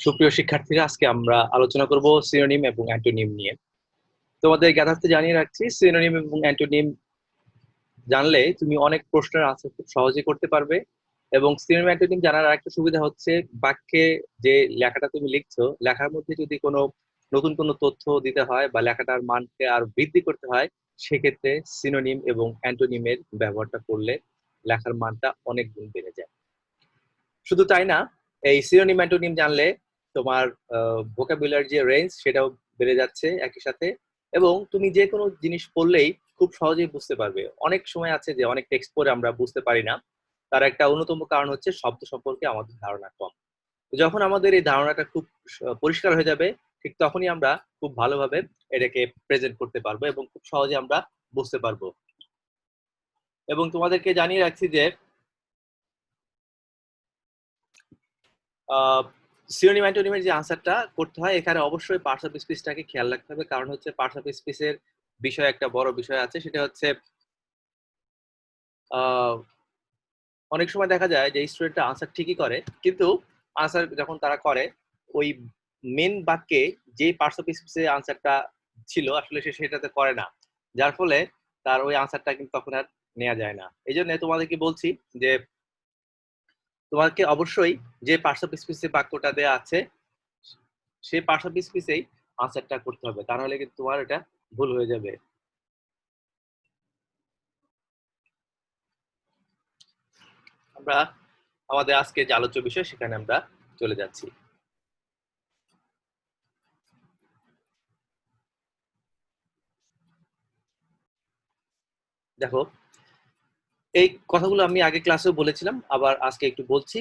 সুপ্রিয় শিক্ষার্থীরা, আজকে আমরা আলোচনা করব সিনোনিম এবং অ্যান্টোনিম নিয়ে। তোমাদের জ্ঞাতার্থে জানিয়ে রাখছি, সিনোনিম এবং অ্যান্টোনিম জানলে তুমি অনেক প্রশ্নের আনসার খুব সহজে করতে পারবে। এবং সিনোনিম অ্যান্টোনিম জানার আরেকটা সুবিধা হচ্ছে, বাক্যে যে লেখাটা তুমি লিখছো, লেখার মধ্যে যদি কোনো নতুন কোনো তথ্য দিতে হয় বা লেখাটার মানকে আর বৃদ্ধি করতে হয়, সেক্ষেত্রে সিনোনিম এবং অ্যান্টোনিমের ব্যবহারটা করলে লেখার মানটা অনেক গুণ বেড়ে যায়। শুধু তাই না, এই সিনোনিম অ্যান্টোনিম জানলে তোমার ভোকাবুলারি যে রেঞ্জ সেটাও বেড়ে যাচ্ছে একই সাথে। এবং তুমি যে কোনো জিনিস পড়লেই খুব সহজেই বুঝতে পারবে। অনেক সময় আছে যে অনেক টেক্সট পড়ে আমরা বুঝতে পারি না, তার একটা অন্যতম কারণ হচ্ছে শব্দ সম্পর্কে আমাদের ধারণা কম। তো যখন আমাদের এই ধারণাটা খুব পরিষ্কার হয়ে যাবে, ঠিক তখনই আমরা খুব ভালোভাবে এটাকে প্রেজেন্ট করতে পারবো এবং খুব সহজে আমরা বুঝতে পারবো। এবং তোমাদেরকে জানিয়ে রাখছি যে সিনোনিম অ্যান্টোনিমের যে আনসারটা করতে হয়, এখানে অবশ্যই পার্টস অফ স্পিচটাকে খেয়াল রাখতে হবে। কারণ হচ্ছে পার্টস অফ স্পিচের বিষয় একটা বড় বিষয় আছে, সেটা হচ্ছে আহ, অনেক সময় দেখা যায় যে স্টুডেন্টরা আনসার ঠিকই করে, কিন্তু আনসার যখন তারা করে, ওই মেন বাক্যে যে পার্টস অফ স্পিচের আনসারটা ছিল আসলে সে সেটাতে করে না, যার ফলে তার ওই আনসারটা কিন্তু তখন আর নেওয়া যায় না। এই জন্য তোমাদেরকে বলছি যে তোমাকে অবশ্যই যে পার্টস অফ স্পিচের বাক্যটা দেওয়া আছে সেই পার্টস অফ স্পিচেই আনসারটা করতে হবে, তা নাহলে কিন্তু তোমার এটা ভুল হয়ে যাবে। আমরা আমাদের আজকে যে আলোচ্য বিষয় সেখানে আমরা চলে যাচ্ছি। দেখো, এই কথাগুলো আমি আগে ক্লাসেও বলেছিলাম, আবার আজকে একটু বলছি,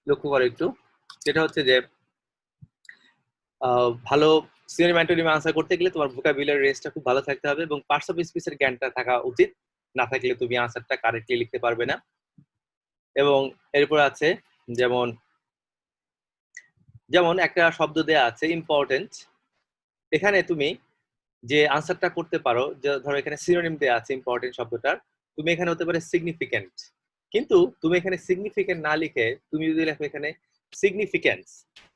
লক্ষ্য করো একটু। যেটা হচ্ছে যে ভালো সিনোনিম অ্যান্টোনিম আনসার করতে গেলে তোমার ভোকাবুলারি রেঞ্জটা খুব ভালো থাকতে হবে এবং পার্টস অফ স্পিচের জ্ঞানটা থাকা উচিত। না থাকলে তুমি আনসারটা কারেক্টলি লিখতে পারবে না। এবং এরপর আছে যেমন যেমন একটা শব্দ দেয়া আছে ইম্পর্টেন্ট, এখানে তুমি যে আনসারটা করতে পারো, যে ধরো এখানে সিনোনিম দেয়া আছে ইম্পর্টেন্ট শব্দটার, তুমি এখানে হতে পারে সিগনিফিক্যান্ট। কিন্তু তুমি এখানে সিগনিফিক্যান্ট না লিখে তুমি যদি লেখো এখানে সিগনিফিক্যান্স,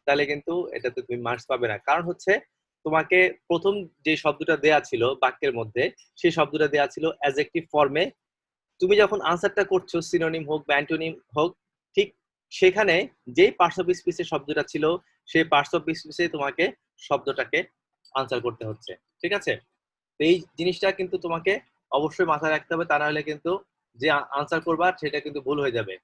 তাহলে কিন্তু এটাতে তুমি মার্কস পাবে না। কারণ হচ্ছে তোমাকে প্রথম যে শব্দটা দেয়া ছিল বাক্যের মধ্যে, সেই শব্দটা দেয়া ছিল অ্যাডজেক্টিভ ফর্মে। তুমি যখন আনসারটা করছো, সিনোনিম হোক বা অ্যান্টোনিম হোক, ঠিক সেখানে যেই পার্টস অফ স্পিচের শব্দটা ছিল, সেই পার্টস অফ স্পিচে তোমাকে শব্দটাকে আনসার করতে হচ্ছে। ঠিক আছে? এই জিনিসটা কিন্তু তোমাকে অবশ্যই মাথায় রাখতে হবে, তা না হলে কিন্তু যে আনসার করবা সেটা কিন্তু ভুল হয়ে যাবে।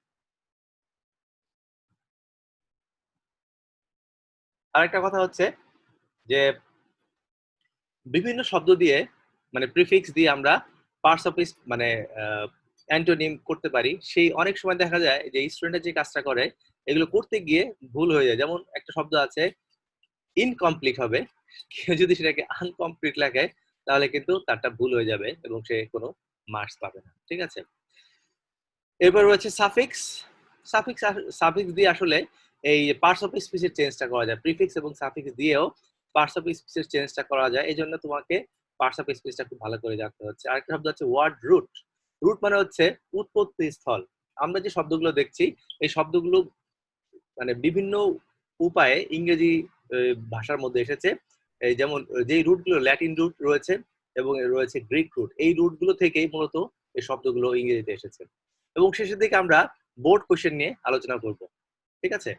আরেকটা কথা হচ্ছে যে বিভিন্ন শব্দ দিয়ে, মানে প্রিফিক্স দিয়ে আমরা পার্টস অফ মানে অ্যান্টোনিম করতে পারি। সেই অনেক সময় দেখা যায় যে স্টুডেন্টরা যে কাজটা করে, এগুলো করতে গিয়ে ভুল হয়ে যায়। যেমন একটা শব্দ আছে ইনকমপ্লিট হবে, কেউ যদি সেটাকে আনকমপ্লিট লেখে তাহলে কিন্তু তারটা ভুল হয়ে যাবে এবং সে কোনো মার্কস পাবে না। ঠিক আছে? এরপর রয়েছে সাফিক্স। সাফিক্স সাফিক্স দিয়ে আসলে এই পার্টস অফ স্পিচের চেঞ্জটা করা যায়। প্রিফিক্স এবং সাফিক্স দিয়েও পার্টস অফ স্পিচের চেঞ্জটা করা যায়। এই জন্য তোমাকে পার্টস অফ স্পিচটা খুব ভালো করে জানতে হচ্ছে। আরেকটা শব্দ হচ্ছে ওয়ার্ড রুট। রুট মানে হচ্ছে উৎপত্তি স্থল। আমরা যে শব্দগুলো দেখছি, এই শব্দগুলো মানে বিভিন্ন উপায়ে ইংরেজি ভাষার মধ্যে এসেছে। এই যেমন যেই রুটগুলো, ল্যাটিন রুট রয়েছে এবং রয়েছে গ্রিক রুট, এই রুটগুলো থেকেই মূলত এই শব্দগুলো ইংরেজিতে এসেছে। এবং শেষের দিকে আমরা বোর্ড কোশ্চেন নিয়ে আলোচনা করব। ঠিক আছে?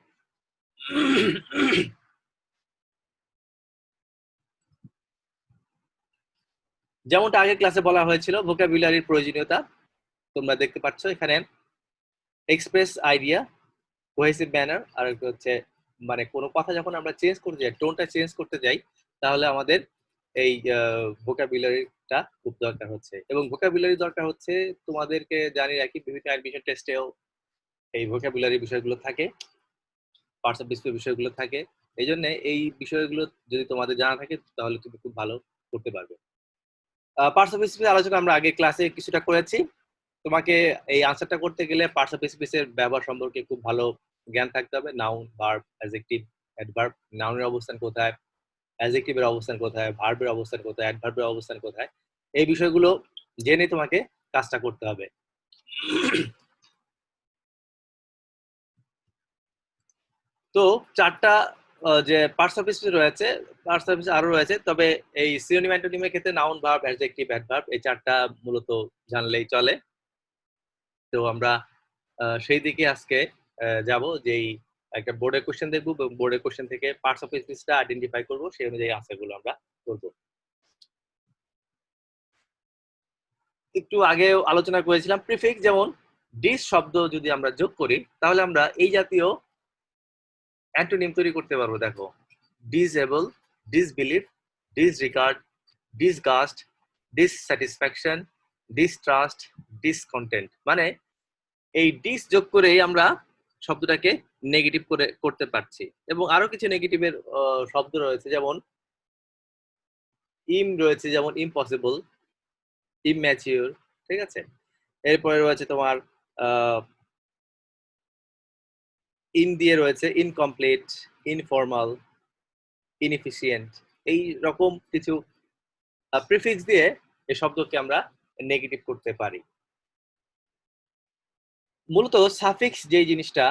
যেমনটা আগের ক্লাসে বলা হয়েছিল ভোকাবুলারির প্রয়োজনীয়তা, তোমরা দেখতে পাচ্ছ এখানে এক্সপ্রেস আইডিয়া, কোহেসিভ ম্যানার, আর হচ্ছে মানে কোনো কথা যখন আমরা চেঞ্জ করতে যাই, টোনটা চেঞ্জ করতে যাই, তাহলে আমাদের এই ভোকাবুলারিটা খুব দরকার হচ্ছে। এবং ভোকাবুলারি দরকার হচ্ছে, তোমাদেরকে জানিয়ে রাখি, বিভিন্ন অ্যাডমিশন টেস্টেও এই ভোকাবুলারি বিষয়গুলো থাকে, পার্টস অফ স্পিচ বিষয়গুলো থাকে। এই জন্য এই বিষয়গুলো যদি তোমাদের জানা থাকে তাহলে তুমি খুব ভালো করতে পারবে। পার্টস অফ স্পিচ আলোচনা আমরা আগে ক্লাসে কিছুটা করেছি। তোমাকে এই আনসারটা করতে গেলে পার্টস অফ স্পিচের ব্যবহার সম্পর্কে খুব ভালো জ্ঞান থাকতে হবে। Noun, verb, adjective, adverb. নাউনের অবস্থান কোথায়, অ্যাডজেক্টিভের অবস্থান কোথায়, ভার্বের অবস্থান কোথায়, অ্যাডভার্বের অবস্থান কোথায়, এই বিষয়গুলো জেনে তোমাকে কাজটা করতে হবে। তো চারটা যে পার্টস অফ স্পিচ রয়েছে, পার্টস অফ স্পিচ আরো রয়েছে, তবে এই সিনোনিম অ্যান্টোনিমের ক্ষেত্রে নাউন ভার্ব অ্যাডজেক্টিভ অ্যাডভার্ব এই চারটা মূলত জানলেই চলে। তো আমরা সেই দিকে আজকে যাব, যেই একটা বোর্ডের কোশ্চেন দেখবো, বোর্ডের কোশ্চেন থেকে পার্টস অফ স্পিচটা আইডেন্টিফাই করবো, সেই অনুযায়ী আনসারগুলো আমরা করবো। একটু আগে আলোচনা করেছিলাম প্রিফিক্স, যেমন ডিস শব্দ যদি আমরা যোগ করি তাহলে আমরা এই জাতীয় অ্যান্টোনিম তৈরি করতে পারবো। দেখো, disable, disbelieve, disregard, disgust, dissatisfaction, distrust, discontent. মানে এই ডিস যোগ করেই আমরা শব্দটাকে নেগেটিভ করে করতে পারছি। এবং আরো কিছু নেগেটিভের শব্দ রয়েছে, যেমন ইম রয়েছে, যেমন ইম্পসিবল, ইমম্যাচিউর, ঠিক আছে। এরপরে রয়েছে তোমার ইন দিয়ে রয়েছে ইনকমপ্লিট, ইনফর্মাল, ইনএফিসিয়েন্ট। এই রকম কিছু প্রিফিক্স দিয়ে এই শব্দকে আমরা নেগেটিভ করতে পারি। মূলত সাফিক্স যে জিনিসটা,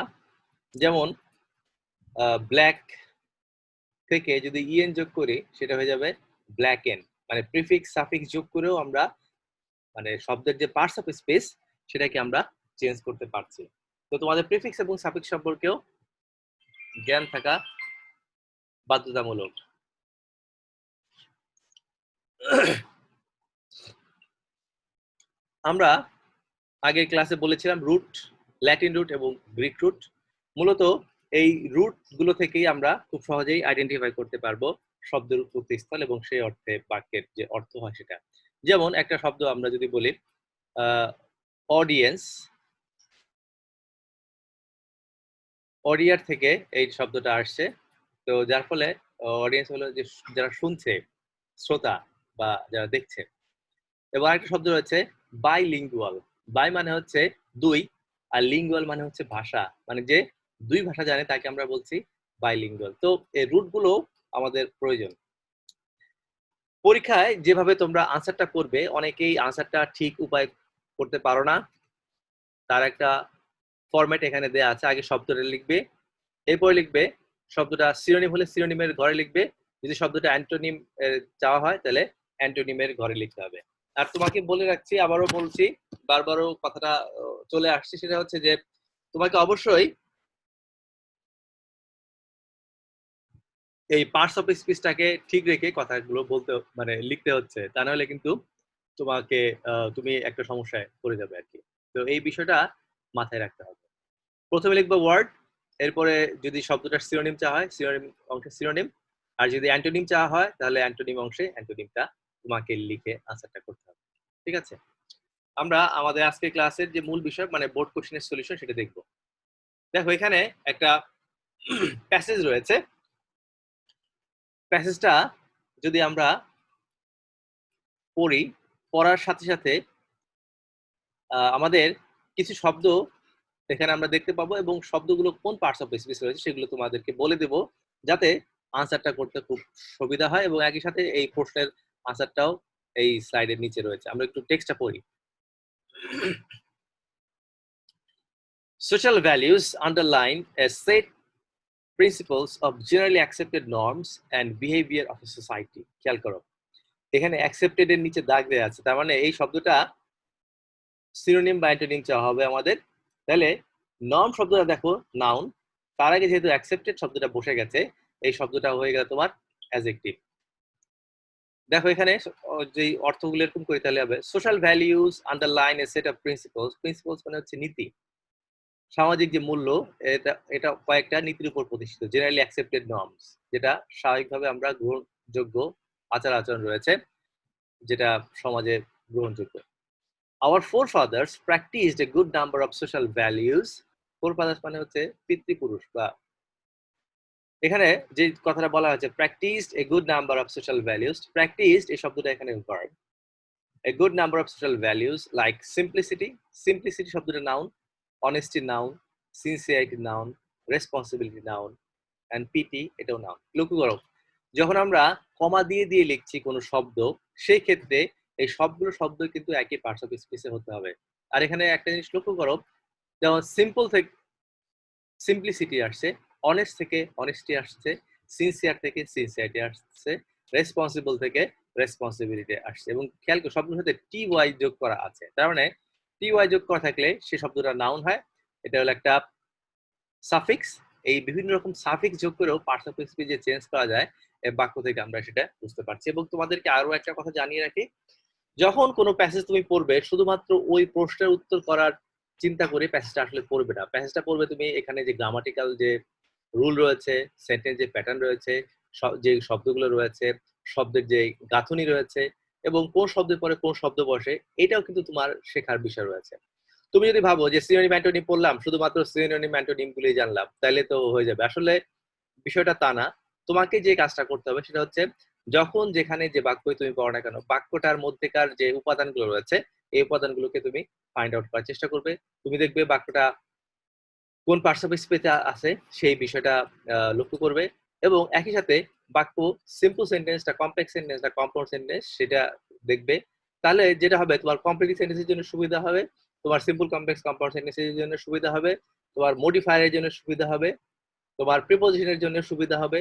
যেমন ব্ল্যাক থেকে যদি ইএন যোগ করি সেটা হয়ে যাবে ব্ল্যাক এন। মানে প্রিফিক্স সাফিক্স যোগ করেও আমরা মানে শব্দের যে পার্টস অফ স্পেস সেটাকে আমরা চেঞ্জ করতে পারছি। তো তোমাদের প্রিফিক্স এবং সাফিক্স সম্পর্কেও জ্ঞান থাকা বাধ্যতামূলক। আমরা আগের ক্লাসে বলেছিলাম রুট, ল্যাটিন রুট এবং গ্রিক রুট। মূলত এই রুট গুলো থেকেই আমরা খুব সহজেই আইডেন্টিফাই করতে পারবো শব্দের উৎপত্তি স্থল এবং সেই অর্থে বাক্যের যে অর্থ হয় সেটা। যেমন একটা শব্দ আমরা যদি বলি অডিয়েন্স, অডিয়ার থেকে এই শব্দটা আসছে। তো যার ফলে অডিয়েন্স হলো যে যারা শুনছে, শ্রোতা বা যারা দেখছে। এবং একটা শব্দ রয়েছে বাইলিঙ্গুয়াল। বাই মানে হচ্ছে দুই, আর লিঙ্গুয়াল মানে হচ্ছে ভাষা, মানে যে দুই ভাষা জানে তাকে আমরা বলছি বাইলিঙ্গুয়াল। তো এই রুট গুলো আমাদের প্রয়োজন। পরীক্ষায় যেভাবে তোমরা আনসারটা করবে, অনেকেই আনসারটা ঠিক উপায় করতে পারো না। তার একটা ফরম্যাট এখানে দেয়া আছে। আগে শব্দটা লিখবে, এরপরে লিখবে শব্দটা সিনোনিম হলে সিনোনিমের ঘরে লিখবে, যদি শব্দটা অ্যান্টোনিম চাওয়া হয় তাহলে অ্যান্টোনিমের ঘরে লিখতে হবে। আর তোমাকে বলে রাখছি, আবারও বলছি, বারবারও কথাটা চলে আসছে, সেটা হচ্ছে যে তোমাকে অবশ্যই এই পার্টস অফ স্পিচটাকে ঠিক রেখে কথাগুলো বলতে মানে লিখতে হচ্ছে, তা নাহলে কিন্তু তোমাকে তুমি একটা সমস্যায় পড়ে যাবে আর কি। তো এই বিষয়টা মাথায় রাখতে হবে। প্রথমে লিখবো ওয়ার্ড, এরপরে যদি শব্দটার সিনোনিম চাওয়া হয় সিনোনিম অংশে সিনোনিম, আর যদি অ্যান্টোনিম চাওয়া হয় তাহলে অ্যান্টোনিম অংশে অ্যান্টোনিমটা তোমাকে লিখে আনসারটা করতে হবে। ঠিক আছে, আমরা আমাদের আজকের ক্লাসের যে মূল বিষয় মানে বোর্ড কোশ্চেনের সলিউশন সেটা দেখব। দেখো, এখানে একটা প্যাসেজ রয়েছে। প্যাসেজটা যদি আমরা পড়ি, পড়ার সাথে সাথে আমাদের কিছু শব্দ এখানে আমরা দেখতে পাবো এবং শব্দগুলো কোন পার্টস অফ স্পিচ রয়েছে সেগুলো তোমাদেরকে বলে দেব, যাতে আনসারটা করতে খুব সুবিধা হয়। এবং একই সাথে এই প্রশ্নের আনসারটাও এই স্লাইডের নিচে রয়েছে। আমরা একটু টেক্সটটা পড়ি। Social values underline a set principles of generally accepted norms and behavior of a society. খেয়াল করো, এখানে অ্যাকসেপ্টেড এর নিচে দাগ দেওয়া আছে, তার মানে এই শব্দটা সিনোনিম বা অ্যান্টোনিম চাওয়া হবে আমাদের। তাহলে নর্ম শব্দটা দেখো নাউন, তার আগে যেহেতু অ্যাকসেপ্টেড শব্দটা বসে গেছে, এই শব্দটা হয়ে গেল তোমার অ্যাডজেক্টিভ। দেখো এখানে যে অর্থগুলো এরকম করে তাহলে হবে social values underline A set of principles. Principles মানে হচ্ছে নীতি, সামাজিক যে মূল্য, এটা এটা কয়েকটা নীতির উপর প্রতিষ্ঠিত। জেনারেলি অ্যাকসেপ্টেড নর্মস, যেটা স্বাভাবিকভাবে আমরা গ্রহণযোগ্য আচার আচরণ রয়েছে, যেটা সমাজে গ্রহণযোগ্য। Our forefathers practiced a good number of social values. forefathers মানে হচ্ছে পিতৃপুরুষ, বা এখানে যে কথাটা বলা হয়েছে practiced a good number of social values, practiced এই শব্দটা এখানে verb। a good number of social values like simplicity, simplicity শব্দটা noun, honesty noun, sincerity noun, responsibility noun, and pity এটাও noun। লক্ষ্য করো, যখন আমরা কমা দিয়ে দিয়ে লিখছি কোনো শব্দ, সেই ক্ষেত্রে এই সবগুলো শব্দ কিন্তু একই পার্টস অফ স্পিচে হতে হবে। আর এখানে একটা জিনিস লক্ষ্য করো, যেমন সিম্পল থেকে সিম্পলিসিটি আসছে, অনেস্ট থেকে অনেস্টি আসছে, সিনসিয়ার থেকে সিনসিয়ারিটি আসছে, রেসপন্সিবল থেকে রেসপন্সিবিলিটি আসছে। এবং খেয়াল করে শব্দের সাথে টি ওয়াই যোগ করা আছে, তার মানে টি ওয়াই যোগ করা থাকলে সে শব্দটা নাউন হয়। এটা হলো একটা সাফিক্স। এই বিভিন্ন রকম সাফিক্স যোগ করেও পার্টস অফ স্পিচ যে চেঞ্জ করা যায় এই বাক্য থেকে আমরা সেটা বুঝতে পারছি। এবং তোমাদেরকে আরো একটা কথা জানিয়ে রাখি, যখন কোনো প্যাসেজ তুমি পড়বে শুধুমাত্র ওই প্রশ্নের উত্তর করার চিন্তা করে প্যাসেজটা আসলে পড়বে না। প্যাসেজটা পড়বে তুমি এখানে যে গ্রামাটিক্যাল যে রুল রয়েছে, সেন্টেন্স যে প্যাটার্ন রয়েছে, যে শব্দগুলো রয়েছে, শব্দের যে গাঁথনি রয়েছে, এবং কোন শব্দের পরে কোন শব্দ বসে, এটাও কিন্তু তোমার শেখার বিষয় রয়েছে। তুমি যদি ভাবো যে সিনোনিম অ্যান্টোনিম পড়লাম, শুধুমাত্র সিনোনিম অ্যান্টোনিম গুলি জানলাম, তাহলে তো হয়ে যাবে। আসলে বিষয়টা তা না। তোমাকে যে কাজটা করতে হবে সেটা হচ্ছে, যখন যেখানে যে বাক্যই তুমি পড়ো না কেন, বাক্যটার মধ্যেকার যে উপাদানগুলো রয়েছে এই উপাদানগুলোকে তুমি ফাইন্ড আউট করার চেষ্টা করবে। তুমি দেখবে বাক্যটা কোন পার্টস অফ স্পিচে আছে সেই বিষয়টা লক্ষ্য করবে। এবং একই সাথে বাক্য সিম্পল সেন্টেন্স না কমপ্লেক্স সেন্টেন্স না কম্পাউন্ড সেন্টেন্স সেটা দেখবে। তাহলে যেটা হবে, তোমার কমপ্লেক্স সেন্টেন্সের জন্য সুবিধা হবে, তোমার সিম্পল কমপ্লেক্স কম্পাউন্ড সেন্টেন্সের জন্য সুবিধা হবে, তোমার মডিফায়ারের জন্য সুবিধা হবে, তোমার প্রিপোজিশনের জন্য সুবিধা হবে,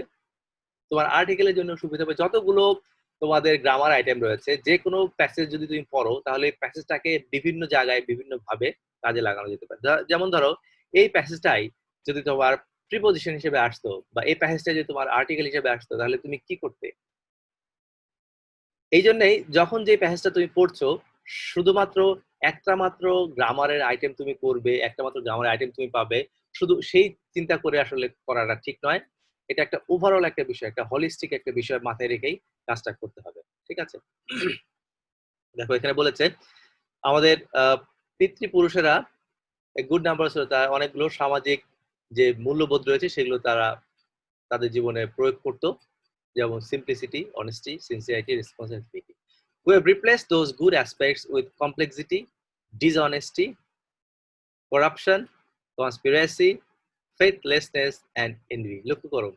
তোমার আর্টিকেলের জন্য সুবিধা হবে। যতগুলো তোমাদের গ্রামার আইটেম রয়েছে, যে কোনো প্যাসেজ যদি তুমি পড়ো তাহলে এই প্যাসেজটাকে বিভিন্ন জায়গায় বিভিন্ন ভাবে কাজে লাগানো যেতে পারে। যেমন ধরো, এই প্যাসেজটাই যদি তোমার প্রিপোজিশন হিসেবে আসতো, বা এই প্যাসেজটা যদি তোমার আর্টিকেল হিসেবে আসতো, তাহলে তুমি কি করতে? এই জন্যই যখন যে প্যাসেজটা তুমি পড়ছো, শুধুমাত্র একটা মাত্র গ্রামারের আইটেম তুমি করবে, একটা মাত্র গ্রামারের আইটেম তুমি পাবে, শুধু সেই চিন্তা করে আসলে করাটা ঠিক নয়। এটা একটা ওভারঅল একটা বিষয়, একটা হলিস্টিক একটা বিষয় মাথায় রেখেই কাজটা করতে হবে। ঠিক আছে? দেখো এখানে বলেছে আমাদের পিতৃপুরুষেরা গুড নাম্বার ছিল, তার অনেকগুলো সামাজিক যে মূল্যবোধ রয়েছে সেগুলো তারা তাদের জীবনে প্রয়োগ করতো, যেমন simplicity, honesty, sincerity, responsibility. We have replaced those good aspects with complexity, dishonesty, corruption, conspiracy, faithlessness and envy. লক্ষ্য করো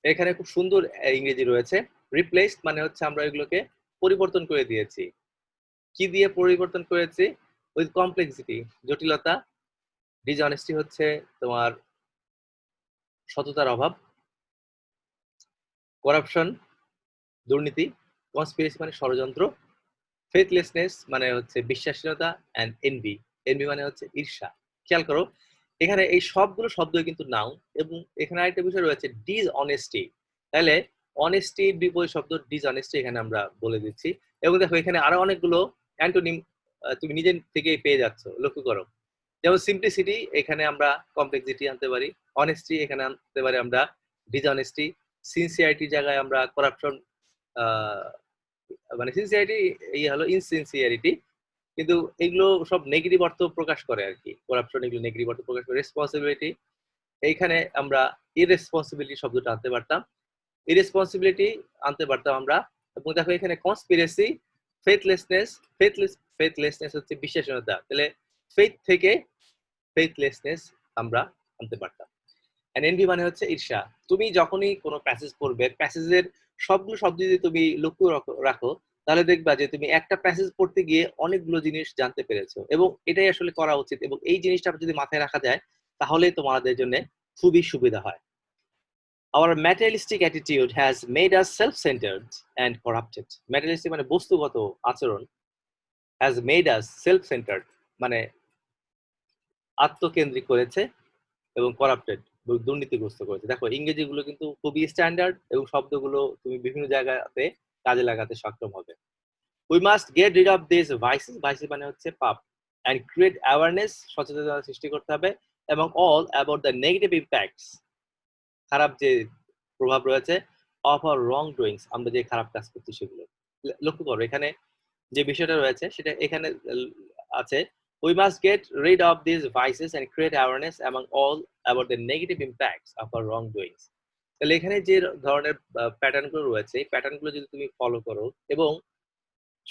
এখানে খুব সুন্দর ইংরেজি রয়েছে। রিপ্লেসড মানে হচ্ছে আমরা এগুলোকে পরিবর্তন করে দিয়েছি। কি দিয়ে পরিবর্তন করেছি? উইথ কমপ্লেক্সিটি, জটিলতা, ডিসঅনেস্টি হচ্ছে তোমার সততার অভাব, করাপশন দুর্নীতি, কনস্পিরেসি মানে ষড়যন্ত্র, ফেথলেসনেস মানে হচ্ছে বিশ্বাসহীনতা, অ্যান্ড এনভি, এনভি মানে হচ্ছে ঈর্ষা। খেয়াল করো এখানে এই সবগুলো শব্দই কিন্তু নাউন। এবং এখানে আরেকটা বিষয় রয়েছে ডিসঅনেস্টি। তাহলে অনেস্টির বিপরীত শব্দ ডিসঅনেস্টি এখানে আমরা বলে দিচ্ছি। এবং দেখো এখানে আরো অনেকগুলো অ্যান্টোনিম তুমি নিজের থেকেই পেয়ে যাচ্ছ, লক্ষ্য করো। যেমন সিম্পলিসিটি, এখানে আমরা কমপ্লেক্সিটি আনতে পারি। অনেস্টি, এখানে আনতে পারি আমরা ডিসঅনেস্টি। সিনসিয়ারিটির জায়গায় আমরা করাপশন, মানে সিনসিয়ারিটি এই হলো ইনসিনসিয়ারিটি। কিন্তু এগুলো সব নেগেটিভ অর্থ প্রকাশ করে আর কি। করাপশন এগুলো নেগেটিভ অর্থ প্রকাশ করে। রেসপন্সিবিলিটি, এইখানে আমরা ইরেসপন্সিবিলিটি শব্দটা আনতে পারতাম, ইরেসপন্সিবিলিটি আনতে পারতাম আমরা। এবং দেখো এখানে কনস্পিরেসি, ফেথলেসনেস, ফেথলেসনেস হচ্ছে বিশ্বাসহীনতা। তাহলে ফেথ থেকে ফেথলেসনেস আমরা আনতে পারতাম। এনভি মানে হচ্ছে ঈর্ষা। তুমি যখনই কোনো প্যাসেজ পড়বে, প্যাসেজের সবগুলো শব্দ যদি তুমি লক্ষ্য রাখো, তাহলে দেখবা যে তুমি একটা প্যাসেজ পড়তে গিয়ে অনেকগুলো জিনিস জানতে পেরেছো। এবং এটাই আসলে করা উচিত। এবং এই জিনিসটা যদি মাথায় রাখা যায় তাহলে তোমাদের জন্য খুবই সুবিধা হয়। Our materialistic attitude has made us self-centered and corrupted. Materialistic মানে বস্তুগত আচরণ, has made us self-centered মানে আত্মকেন্দ্রিক করেছে, এবং করাপ্টেড, দুর্নীতিগ্রস্ত করেছে। দেখো ইংরেজি গুলো কিন্তু খুবই স্ট্যান্ডার্ড, এবং শব্দগুলো তুমি বিভিন্ন জায়গাতে কাজে লাগাতে সক্ষম হবে। We must get rid of this versus, versus মানে হচ্ছে পাপ, অ্যান্ড ক্রিয়েট অ্যাওয়ারনেস, সচেতনতা সৃষ্টি করতে হবে, এবং all about the negative impacts, খারাপ যে প্রভাব রয়েছে, অফ আওয়ার রং ডুইংস, আমরা যে খারাপ কাজ করছি সেগুলো। লক্ষ্য করো এখানে যে বিষয়টা রয়েছে সেটা এখানে আছে, we must get rid of these vices and create awareness among all about the negative impacts of our wrongdoings. তাহলে এখানে যে ধরনের প্যাটার্ন গুলো রয়েছে এই প্যাটার্ন গুলো যদি তুমি ফলো করো, এবং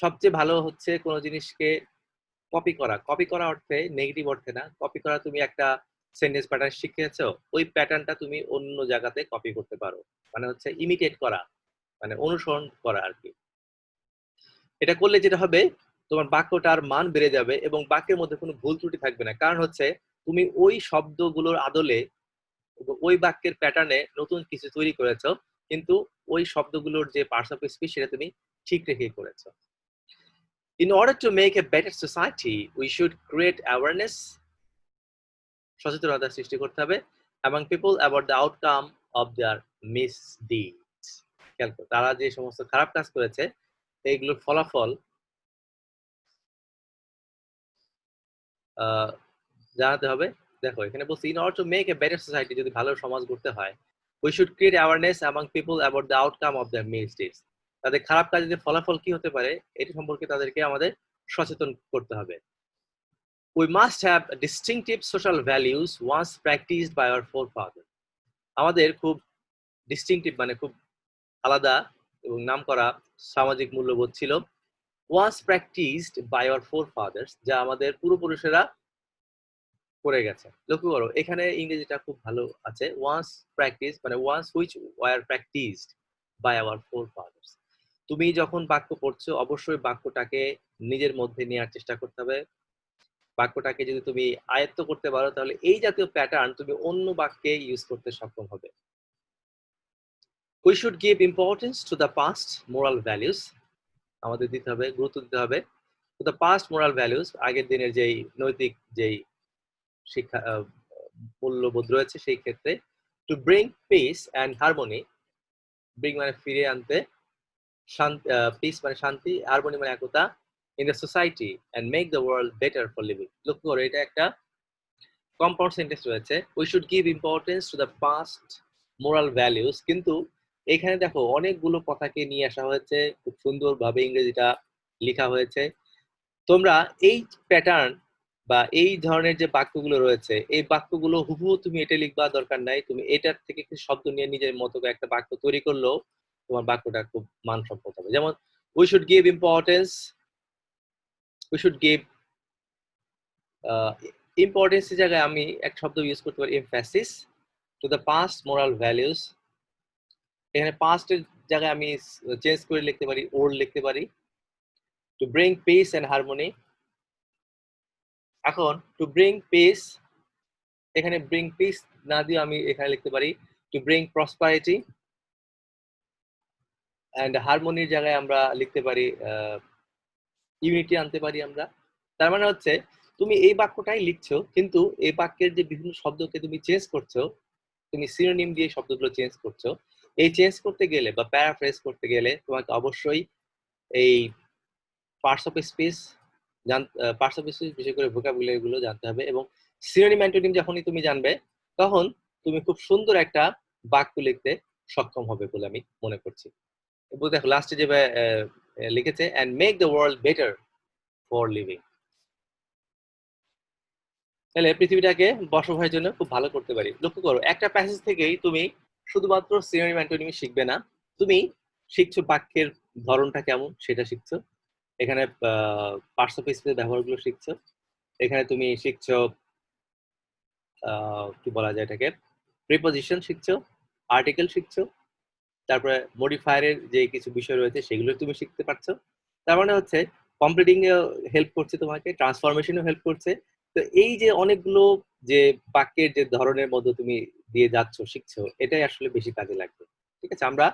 সবচেয়ে ভালো হচ্ছে কোনো জিনিসকে কপি করা। কপি করা অর্থে নেগেটিভ অর্থে না, কপি করা তুমি একটা সেন্টেন্স প্যাটার্ন শিখেছো, ওই প্যাটার্নটা তুমি অন্য জায়গাতে কপি করতে পারো, মানে হচ্ছে ইমিটেট করা, মানে অনুসরণ করা আর কি। এটা করলে যেটা হবে, তোমার বাক্যটার মান বেড়ে যাবে এবং বাক্যের মধ্যে কোনো ভুল ত্রুটি থাকবে না। কারণ হচ্ছে তুমি ওই শব্দগুলোর আদলে ওই বাক্যের প্যাটার্নে নতুন কিছু তৈরি করেছো, কিন্তু ওই শব্দগুলোর যে পার্টস অফ স্পিচ সেটা তুমি ঠিক রেখে করেছো। In order to make a better society, we should create awareness, সচেতনতা সৃষ্টি করতে হবে, among people about the outcome of their misdeeds. খেয়াল করো, তারা যে সমস্ত খারাপ কাজ করেছে এইগুলোর ফলাফল জানাতে হবে। দেখো এখানে বলছি in order to make a better society, যদি ভালো সমাজ গড়তে হয়, we should create awareness among people about the outcome of their misdeeds. তাদের খারাপ কাজের ফলাফল কি হতে পারে এটা সম্পর্কে তাদেরকে আমাদের সচেতন করতে হবে। We must have distinctive social values once practiced by our forefathers. আমাদের খুব ডিস্টিংটিভ মানে খুব আলাদা এবং নামকরা সামাজিক মূল্যবোধ ছিল, once practiced by our forefathers, যা আমাদের পূর্বপুরুষেরা করে গেছে। লক্ষ্য করো এখানে ইংরেজিটা খুব ভালো আছে, once practiced মানে once which were practiced by our forefathers. তুমি যখন বাক্য পড়ছো অবশ্যই বাক্যটাকে নিজের মধ্যে নেওয়ার চেষ্টা করতে হবে। বাক্যটাকে যদি তুমি আয়ত্ত করতে পারো তাহলে এই জাতীয় প্যাটার্ন তুমি অন্য বাক্যে ইউজ করতে সক্ষম হবে। We should give importance to the past moral values. আমাদের দিতে হবে, গুরুত্ব দিতে হবে to the past moral values, আগের দিনের যেই নৈতিক যেই শিক্ষা মূল্যবোধ রয়েছে সেই ক্ষেত্রে, to bring peace and harmony. bring মানে ফিরে আনতে, peace মানে শান্তি, harmony মানে একতা, in the society and make the world better for living. লক্ষ্য করো এটা একটা কম্পাউন্ড সেন্টেন্স রয়েছে, we should give importance to the past moral values, কিন্তু এখানে দেখো অনেকগুলো কথাকে নিয়ে আসা হয়েছে, খুব সুন্দরভাবে ইংরেজিটা লেখা হয়েছে। তোমরা এই প্যাটার্ন বা এই ধরনের যে বাক্যগুলো রয়েছে এই বাক্যগুলো হুবহু তুমি এটা লিখবা দরকার নাই, তুমি এটার থেকে কিছু শব্দ নিয়ে নিজের মতো করে একটা বাক্য তৈরি করলেও তোমার বাক্যটা খুব মানসম্মত হবে। যেমন we should give importance, we should give importance এর জায়গায় আমি একটা শব্দ ইউজ করতে পারি emphasis to the past moral values. এখানে past এর জায়গায় আমি চেঞ্জ করে লিখতে পারি old লিখতে পারি, to bring peace and harmony. এখন to bring peace, এখানে bring peace না দিয়ে আমি এখানে লিখতে পারি to bring prosperity, and harmony এর জায়গায় আমরা লিখতে পারি ইউনিটি আনতে পারি আমরা। তার মানে হচ্ছে তুমি এই বাক্যটাই লিখছো কিন্তু এই বাক্যের যে বিভিন্ন শব্দকে তুমি চেঞ্জ করছো, তুমি সিনোনিম দিয়ে শব্দগুলো চেঞ্জ করছো। এই চেঞ্জ করতে গেলে বা প্যারাফ্রেজ করতে গেলে তোমাকে অবশ্যই এই পার্টস অফ স্পিচ বিশেষ করে ভোকাবুলারি গুলো জানতে হবে, এবং সিনোনিম অ্যান্টোনিম যখনই তুমি জানবে তখন তুমি খুব সুন্দর একটা বাক্য লিখতে সক্ষম হবে বলে আমি মনে করছি। দেখো লাস্টে যে লিখেছে and make the world better for living, তাহলে পৃথিবীটাকে বসবাসের জন্য খুব ভালো করতে পারি। লক্ষ্য করো একটা প্যাসেজ থেকেই তুমি শুধুমাত্র সিনোনিম অ্যান্টোনিম শিখবে না, তুমি শিখছো বাক্যের ধরনটা কেমন সেটা শিখছো, এখানে পার্টস অফ স্পিচের ব্যবহারগুলো শিখছো, এখানে তুমি শিখছো কি বলা যায় এটাকে প্রিপজিশন শিখছো, আর্টিকেল শিখছো, তারপরে মডিফায়ারের যে কিছু বিষয় রয়েছে সেগুলো তুমি শিখতে পারছো। তার মানে হচ্ছে কমপ্লিটিং এ হেল্প করছে তোমাকে, ট্রান্সফরমেশনও হেল্প করছে। তো এই যে অনেকগুলো যে বাক্যের যে ধরনের মধ্যে তুমি দিয়ে যাচ্ছ শিখছো, এটাই আসলে বেশি কাজে লাগবে। ঠিক আছে, আমরা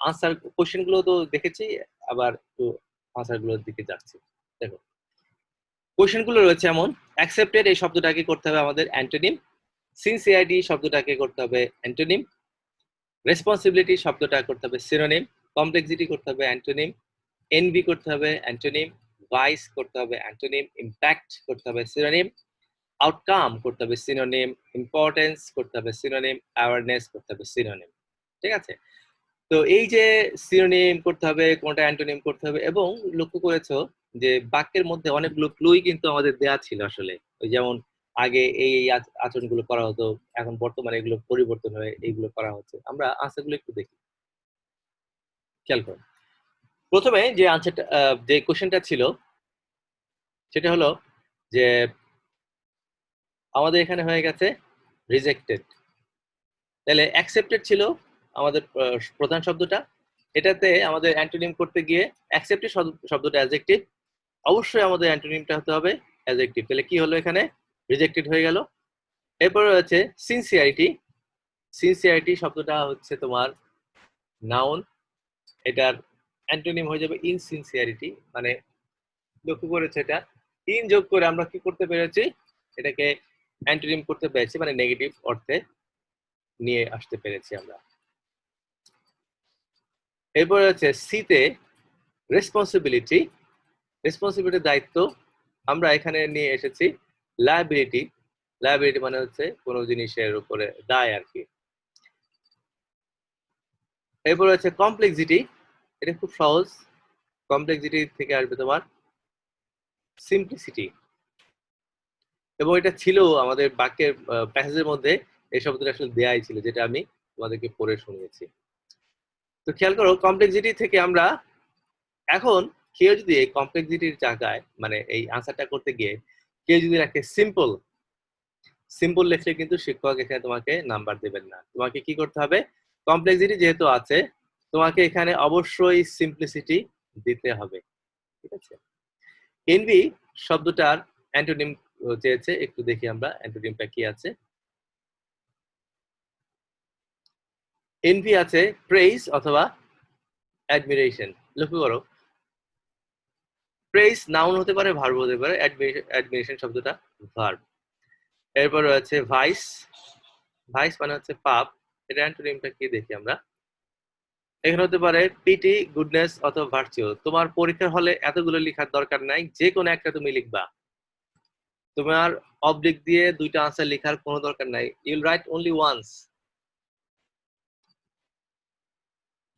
আনসার কোশ্চেন গুলো তো দেখেছি, আবার একটু আনসার গুলোর দিকে যাচ্ছি। দেখো কোশ্চেন গুলো রয়েছে এমন, অ্যাকসেপ্টেড এই শব্দটাকে করতে হবে আমাদের অ্যান্টোনিম, সিনসিয়ারিটি শব্দটাকে করতে হবে অ্যান্টোনিম, রেসপন্সিবিলিটি শব্দটা করতে হবে সিনোনিম, কমপ্লেক্সিটি করতে হবে অ্যান্টোনিম, এনভি করতে হবে অ্যান্টোনিম, ভাইস করতে হবে অ্যান্টোনিম, ইম্প্যাক্ট করতে হবে সিনোনিম, আউটকাম করতে হবে সিনোনিম, ইম্পর্টেন্স করতে হবে সিনোনিম, অ্যাওয়ারনেস করতে হবে সিনোনিম। ঠিক আছে, তো এই যে সিনোনিম করতে হবে, কোনটা অ্যান্টোনিম করতে হবে, এবং লক্ষ্য করেছো যে বাক্যের মধ্যে অনেকগুলো ক্লুই কিন্তু আমাদের দেয়া ছিল আসলে, ওই যেমন আগে এই আচরণগুলো করা হতো, এখন বর্তমানে এগুলো পরিবর্তন হয়ে এইগুলো করা হচ্ছে। আমরা আনসারগুলো একটু দেখি, খেয়াল করুন। প্রথমে যে আনসারটা যে কোশ্চেনটা ছিল সেটা হলো যে আমাদের এখানে হয়ে গেছে রিজেক্টেড, তাহলে অ্যাকসেপ্টেড ছিল আমাদের প্রধান শব্দটা, এটাতে আমাদের অ্যান্টোনিম করতে গিয়ে অ্যাকসেপ্টেড শব্দটা অ্যাডজেক্টিভ, অবশ্যই আমাদের অ্যান্টোনিমটা হতে হবে অ্যাডজেক্টিভ, তাহলে কি হলো এখানে রিজেক্টেড হয়ে গেল। এরপর রয়েছে সিনসিয়ারিটি, সিনসিয়ারিটি শব্দটা হচ্ছে তোমার নাউন, এটার অ্যান্টোনিম হয়ে যাবে ইনসিনসিয়ারিটি। মানে লক্ষ্য করেছে এটা ইন যোগ করে আমরা কি করতে পেরেছি, এটাকে অ্যান্টোনিম করতে পেরেছি, মানে নেগেটিভ অর্থে নিয়ে আসতে পেরেছি আমরা। এরপরে হচ্ছে সিতে রেসপন্সিবিলিটি। রেসপন্সিবিলিটির দায়িত্ব আমরা এখানে নিয়ে এসেছি লায়াবিলিটি। লায়াবিলিটি মানে হচ্ছে কোনো জিনিসের উপরে দায় আর কি। এরপরে হচ্ছে কমপ্লেক্সিটি, এটা খুব সহজ। কমপ্লেক্সিটি থেকে আসবে তোমার সিম্পলিসিটি, এবং এটা ছিল আমাদের বাক্যের প্যাসেজের মধ্যে, এই শব্দটা আসলে দেয়াই ছিল, যেটা আমি তোমাদেরকে পড়ে শুনিয়েছি। তো খেয়াল করো, কমপ্লেক্সিটি থেকে আমরা এখন কেউ যদি এই কমপ্লেক্সিটির জায়গায় মানে এই আনসারটা করতে গিয়ে কেউ যদি রাখে সিম্পল, সিম্পল লিখলে কিন্তু শিক্ষক এখানে তোমাকে নাম্বার দেবেন না। তোমাকে কি করতে হবে, কমপ্লেক্সিটি যেহেতু আছে তোমাকে এখানে অবশ্যই সিম্পলিসিটি দিতে হবে। ঠিক আছে। এনভি শব্দটার অ্যান্টোনিম চেয়েছে, একটু দেখি আমরা অ্যান্টোনিমটা কি আছে। এনভি আছে প্রেইজ অথবা অ্যাডমিরেশন। লক্ষ্য করো, প্রেইজ নাউন হতে পারে, ভার্ব হতে পারে, অ্যাডমিরেশন শব্দটা ভার্ব। এরপর রয়েছে ভাইস। ভাইস মানে হচ্ছে পাপ, এটা অ্যান্টোনিমটা কি দেখি আমরা। এখানে হতে পারে পিটি, গুডনেস অথবা ভার্চুয়াল। তোমার পরীক্ষার হলে এতগুলো লেখার দরকার নাই, যে কোনো একটা তুমি লিখবা। তোমার অবলিক দিয়ে দুইটা আনসার লেখার কোনো দরকার নাই, ইউল রাইট অনলি ওয়ান্স।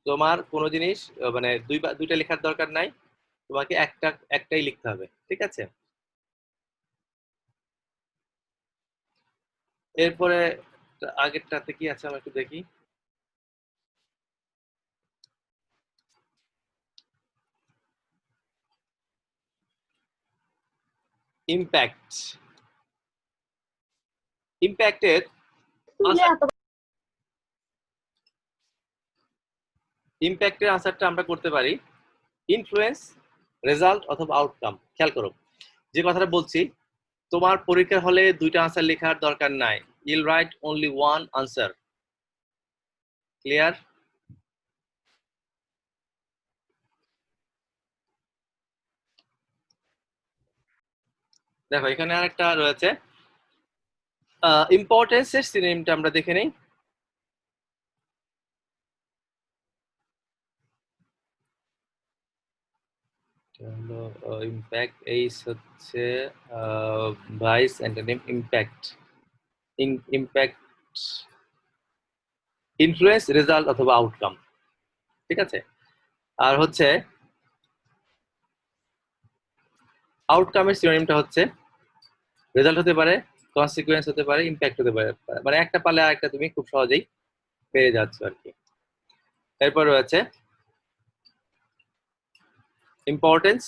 তোমার কোনো জিনিস মানে দুইটা লেখার দরকার নাই, তোমাকে একটাই লিখতে হবে। ঠিক আছে। এরপরে আগেরটাতে কি আছে আমরা একটু দেখি। ইম্প্যাক্ট। ইম্প্যাক্টের ইম্প্যাক্টের আনসারটা আমরা করতে পারি ইনফ্লুয়েন্স, রেজাল্ট অথবা আউটকাম। খেয়াল করো, যে কথাটা বলছি, তোমার পরীক্ষার হলে দুইটা আনসার লেখার দরকার নাই, you'll write only one answer. Clear? দেখো এখানে আরেকটা রয়েছে ইম্পর্টেন্সের সিনোনিমটা আমরা দেখে নেই। ইম্প্যাক্ট এইস হচ্ছে vice antonym impact. Impact influence, result অথবা আউটকাম। ঠিক আছে। আর হচ্ছে আউটকামের সিনোনিমটা হচ্ছে রেজাল্ট হতে পারে, কনসিকুয়েন্স হতে পারে, ইম্প্যাক্ট হতে পারে। মানে একটা পালে আরেকটা তুমি খুব সহজেই পেয়ে যাচ্ছ আর কি। এরপর রয়েছে ইম্পর্টেন্স।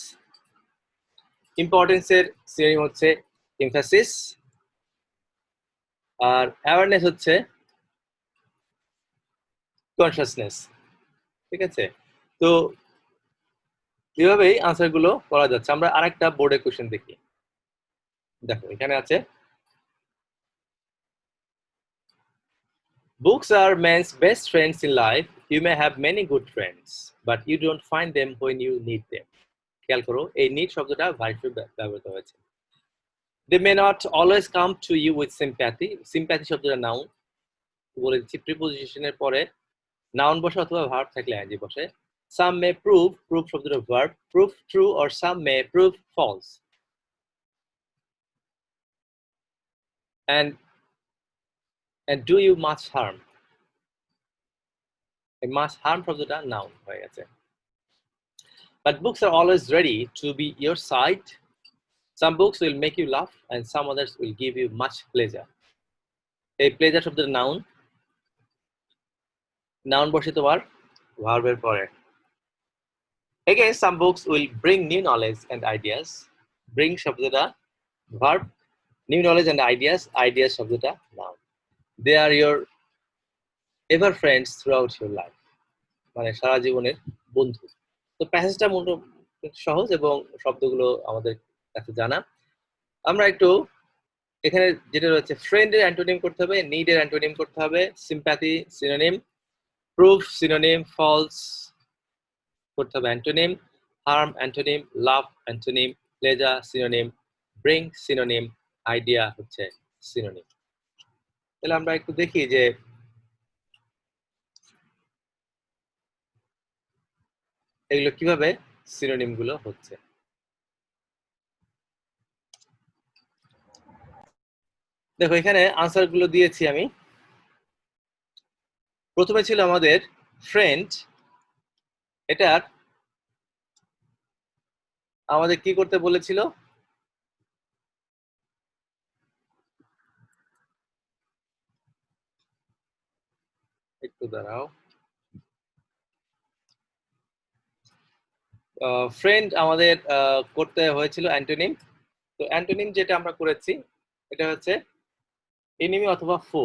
ইম্পর্টেন্সের সিনোনিম হচ্ছে এমফাসিস, আর অ্যাওয়ারনেস হচ্ছে কনসাসনেস। ঠিক আছে। তো এভাবেই আনসার গুলো করা যাচ্ছে। আমরা আরেকটা বোর্ডের কোশ্চেন দেখি। দেখো এখানে আছে, books are man's best friends in life. You may have many good friends, but you don't find them when you need them. খেয়াল করো, এই নিড শব্দটা ভার্ব ব্যবহৃত হয়েছে। They may not always come to you with sympathy. Sympathy শব্দটা noun, বলে দিচ্ছি প্রিপোজিশনের পরে নাউন বসে অথবা ভার্ব থাকলে আইএনজি বসে। Some may prove, prove শব্দটা verb, prove true or some may prove false. And do you much harm. এই much harm শব্দটা নাউন হয়ে গেছে। But books are always ready to be your side. Some books will make you laugh and some others will give you much pleasure. এই pleasure শব্দের noun, noun বসে তোমার ভার্বের পরে। Again, some books will bring new knowledge and ideas. Bring শব্দটা verb, new knowledge and ideas, ideas শব্দটা noun. They are your ever friends throughout your life. মানে সারা জীবনের বন্ধু। তো প্যাসেজটা মোটামুটি সহজ এবং শব্দগুলো আমাদের কাছে জানা। আমরা একটু এখানে যেটা রয়েছে ফ্রেন্ডের অ্যান্টোনিম করতে হবে, নিডের অ্যান্টোনিম করতে হবে, sympathy synonym, proof synonym, false করতে হবে antonym, harm antonym, love antonym, pleasure synonym, bring synonym, idea হচ্ছে সিনোনিম। তাহলে আমরা একটু দেখি যে এগুলো কিভাবে সিনোনিম গুলো হচ্ছে। দেখো এখানে আনসার গুলো দিয়েছি আমি। প্রথমে ছিল আমাদের ফ্রেন্ড, এটার আমাদের কি করতে বলেছিল, একটু দাঁড়াও, ফ্রেন্ড আমাদের করতে হয়েছিল অ্যান্টোনিম। তো অ্যান্টোনিম যেটা আমরা করেছি এটা হচ্ছে এনিমি অথবা ফো।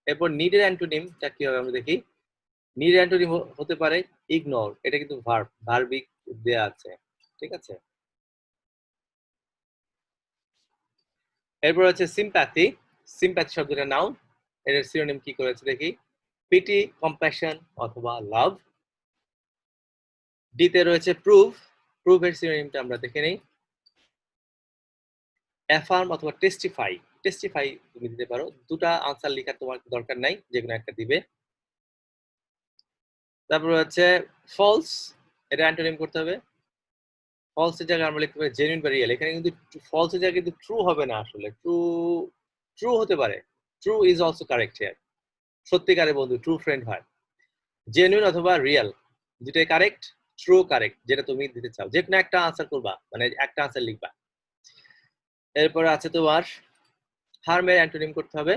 এরপর নিডের অ্যান্টোনিমটা কি হবে আমরা দেখি। নিড অ্যান্টোনিম হতে পারে ইগনোর, এটা কিন্তু ভার্বিক দেয়া আছে, ঠিক আছে। এরপর হচ্ছে সিম্প্যাথি, সিম্প্যাথি শব্দটা নাউন, এর সিনোনিম কি করেছে দেখি, পিটি, কম্প্যাশন অথবা লাভ। ডিতে রয়েছে প্রুফ, প্রুফের সিনোনিমটা আমরা দেখে নেই, অ্যাফার্ম অথবা টেস্টিফাই, টেস্টিফাই তুমি দিতে পারো, দুটা আনসার লেখার তোমার দরকার নাই, যে কোনো একটা দিবে। তারপর হচ্ছে ফলস, এটা অ্যান্টোনিম করতে হবে, ফলস এর জায়গায় আমরা লিখতে পারি জেনুইন বা রিয়েল। এখানে কিন্তু ফলস এর জায়গায় কিন্তু ট্রু হবে না, আসলে ট্রু ট্রু হতে পারে, true is also correct here, সত্যিকারের বন্ধু ট্রু ফ্রেন্ড হয়। জেনুইন অথবা রিয়েল দুটাই কারেক্ট, ট্রু কারেক্ট যেটা তুমি দিতে চাও, যে কোনো একটা আনসার করবা, মানে একটা আনসার লিখবা। এরপর আছে তোমার হার্মের অ্যান্টোনিম করতে হবে।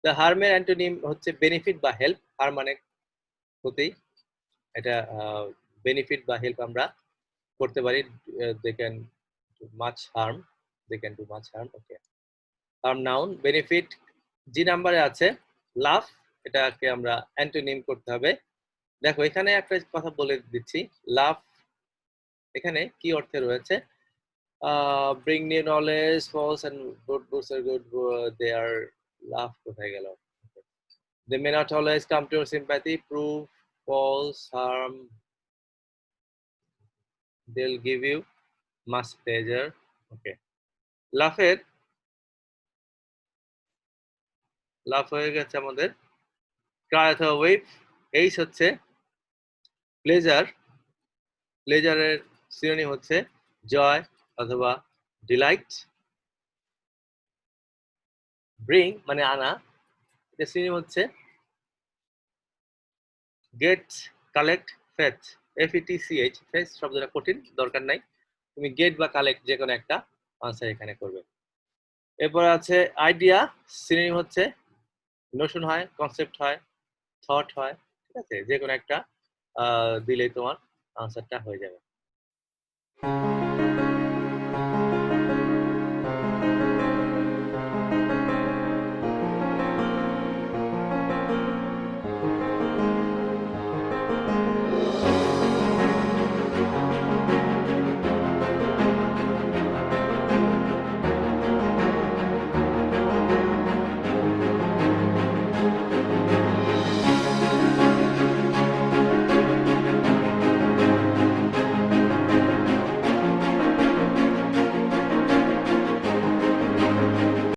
তো হার্মের অ্যান্টোনিম হচ্ছে বেনিফিট বা হেল্প, হার মানে ক্ষতি, এটা বেনিফিট বা হেল্প আমরা করতে পারি, they can do much harm, they can do much harm, okay. Harm noun, benefit G নাম্বারে আছে লাভ, এটাকে আমরা অ্যান্টোনিম করতে হবে। দেখো এখানে একটা কথা বলে দিচ্ছি, লাভ এখানে কি অর্থে রয়েছে, bring new knowledge, false and good books আর গুড, দে আর লাভ কোথায় গেল, they may not always come to your sympathy, prove false, harm, they'll give you much pleasure, okay. লাফের লাভ হয়ে গেছে আমাদের ক্রাই অথবা ওয়েভ, এইচ হচ্ছে pleasure, প্লেজারের synonym হচ্ছে জয় অথবা ডিলাইট। ব্রিং মানে আনা, এটা সিনোনিম হচ্ছে get, collect, fetch, FETCH, fetch শব্দটা কঠিন, দরকার নাই, তুমি গেট বা কালেক্ট যে কোনো একটা আনসার এখানে করবে। এরপর আছে আইডিয়া, সিনোনিম হচ্ছে নোশন হয়, কনসেপ্ট হয়, থট হয়, ঠিক আছে, যে কোনো একটা দিলেই তোমার আনসারটা হয়ে যাবে।